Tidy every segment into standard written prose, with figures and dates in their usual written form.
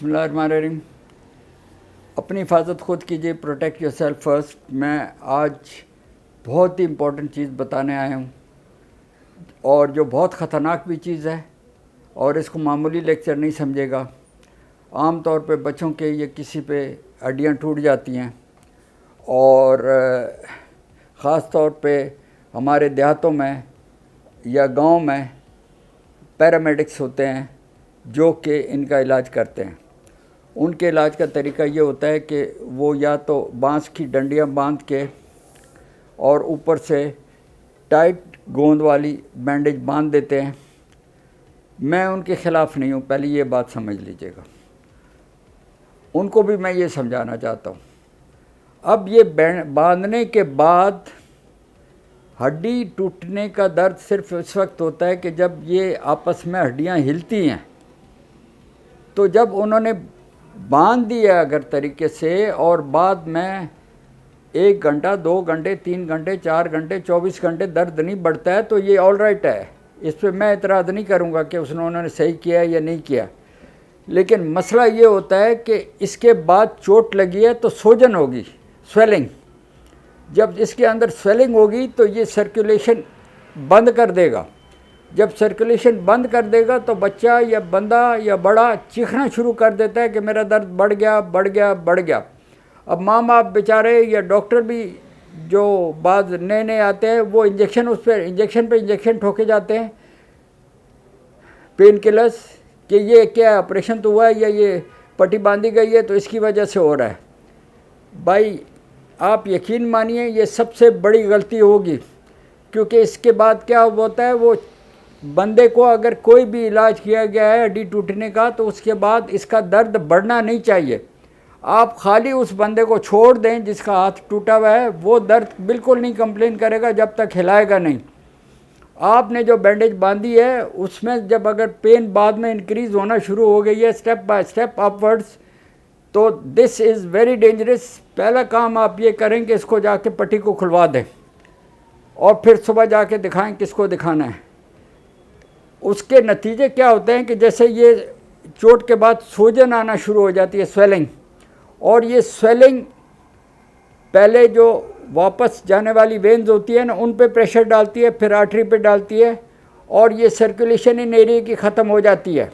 बिस्मिल्लाहिर्रहमानिर्रहीम। अपनी हिफाजत ख़ुद कीजिए, प्रोटेक्ट योर सेल्फ फर्स्ट। मैं आज बहुत ही इम्पोर्टेंट चीज़ बताने आया हूँ और जो बहुत ख़तरनाक भी चीज़ है, और इसको मामूली लेक्चर नहीं समझेगा। आम तौर पे बच्चों के ये किसी पे हड्डियाँ टूट जाती हैं और ख़ास तौर पे हमारे देहातों में या गांव में पैरामेडिक्स होते हैं जो कि इनका इलाज करते हैं। उनके इलाज का तरीका ये होता है कि वो या तो बांस की डंडियाँ बांध के और ऊपर से टाइट गोंद वाली बैंडेज बांध देते हैं। मैं उनके ख़िलाफ़ नहीं हूँ, पहले ये बात समझ लीजिएगा। उनको भी मैं ये समझाना चाहता हूँ। अब ये बांधने के बाद हड्डी टूटने का दर्द सिर्फ इस वक्त होता है कि जब ये आपस में हड्डियाँ हिलती हैं। तो जब उन्होंने बांध दिया अगर तरीके से और बाद में 1 घंटा 2 घंटे 3 घंटे 4 घंटे 24 घंटे दर्द नहीं बढ़ता है तो ये ऑल राइट है। इस पर मैं एतराज़ नहीं करूँगा कि उन्होंने सही किया या नहीं किया। लेकिन मसला ये होता है कि इसके बाद चोट लगी है तो सूजन होगी, स्वेलिंग। जब इसके अंदर स्वेलिंग होगी तो ये सर्कुलेशन बंद कर देगा। जब सर्कुलेशन बंद कर देगा तो बच्चा या बंदा या बड़ा चीखना शुरू कर देता है कि मेरा दर्द बढ़ गया बढ़ गया बढ़ गया। अब माँ बाप बेचारे या डॉक्टर भी जो बाद नए नए आते हैं वो इंजेक्शन पे इंजेक्शन ठोके जाते हैं, पेन किलर्स, कि ये क्या ऑपरेशन तो हुआ है या ये पट्टी बांधी गई है तो इसकी वजह से हो रहा है। भाई आप यकीन मानिए ये सबसे बड़ी गलती होगी, क्योंकि इसके बाद क्या होता है, वो बंदे को अगर कोई भी इलाज किया गया है हड्डी टूटने का तो उसके बाद इसका दर्द बढ़ना नहीं चाहिए। आप खाली उस बंदे को छोड़ दें जिसका हाथ टूटा हुआ है, वो दर्द बिल्कुल नहीं कंप्लेन करेगा जब तक हिलाएगा नहीं। आपने जो बैंडेज बांधी है उसमें जब अगर पेन बाद में इंक्रीज़ होना शुरू हो गई है स्टेप बाय स्टेप अपवर्ड्स, तो दिस इज़ वेरी डेंजरस। पहला काम आप ये करें कि इसको जाके पट्टी को खुलवा दें और फिर सुबह जाके दिखाएं किसको दिखाना है। उसके नतीजे क्या होते हैं कि जैसे ये चोट के बाद सूजन आना शुरू हो जाती है, स्वेलिंग, और ये स्वेलिंग पहले जो वापस जाने वाली वेन्स होती है ना उन पे प्रेशर डालती है, फिर आर्टरी पे डालती है और ये सर्कुलेशन इन एरिया की ख़त्म हो जाती है।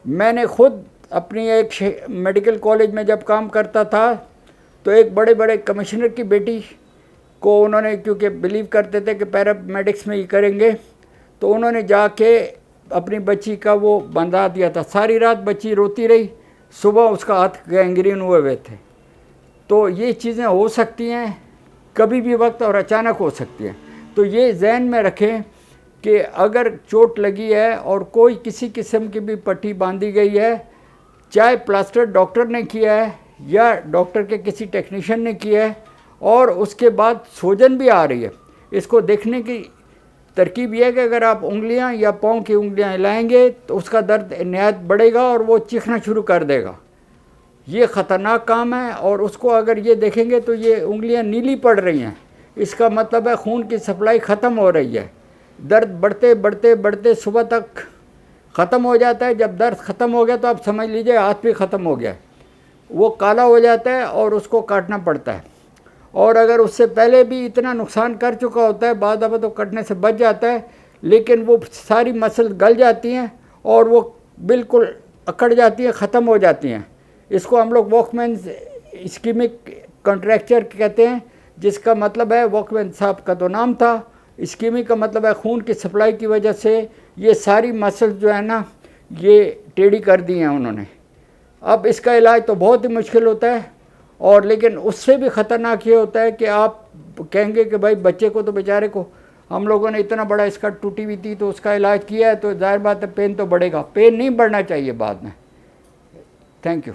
मैंने ख़ुद अपनी एक मेडिकल कॉलेज में जब काम करता था तो एक बड़े बड़े कमिश्नर की बेटी को उन्होंने, क्योंकि बिलीव करते थे कि पैरामेडिक्स में ही करेंगे, तो उन्होंने जाके अपनी बच्ची का वो बंधा दिया था। सारी रात बच्ची रोती रही, सुबह उसका हाथ गैंग्रीन हुए थे। तो ये चीज़ें हो सकती हैं कभी भी वक्त और अचानक हो सकती हैं। तो ये जहन में रखें कि अगर चोट लगी है और कोई किसी किस्म की भी पट्टी बांधी गई है, चाहे प्लास्टर डॉक्टर ने किया है या डॉक्टर के किसी टेक्नीशियन ने किया है, और उसके बाद सूजन भी आ रही है, इसको देखने की तरकीब यह है कि अगर आप उंगलियां या पाँव की उंगलियां हिलाएंगे तो उसका दर्द निहायत बढ़ेगा और वो चीखना शुरू कर देगा। ये ख़तरनाक काम है। और उसको अगर ये देखेंगे तो ये उंगलियां नीली पड़ रही हैं, इसका मतलब है खून की सप्लाई ख़त्म हो रही है। दर्द बढ़ते बढ़ते बढ़ते सुबह तक ख़त्म हो जाता है। जब दर्द ख़त्म हो गया तो आप समझ लीजिए हाथ भी ख़त्म हो गया, वो काला हो जाता है और उसको काटना पड़ता है। और अगर उससे पहले भी इतना नुकसान कर चुका होता है, बाद दफ़ा तो कटने से बच जाता है, लेकिन वो सारी मसल गल जाती हैं और वो बिल्कुल अकड़ जाती हैं, ख़त्म हो जाती हैं। इसको हम लोग वॉकमैन इस्कीमिक कॉन्ट्रैक्चर कहते हैं, जिसका मतलब है, वॉकमैन साहब का तो नाम था, इस्कीमिक का मतलब है खून की सप्लाई की वजह से ये सारी मसल जो है ना ये टेढ़ी कर दी हैं उन्होंने। अब इसका इलाज तो बहुत ही मुश्किल होता है, और लेकिन उससे भी ख़तरनाक ये होता है कि आप कहेंगे कि भाई बच्चे को तो बेचारे को हम लोगों ने इतना बड़ा इसका टूटी हुई थी तो उसका इलाज किया है, तो जाहिर बात है पेन तो बढ़ेगा। पेन नहीं बढ़ना चाहिए बाद में। Thank you.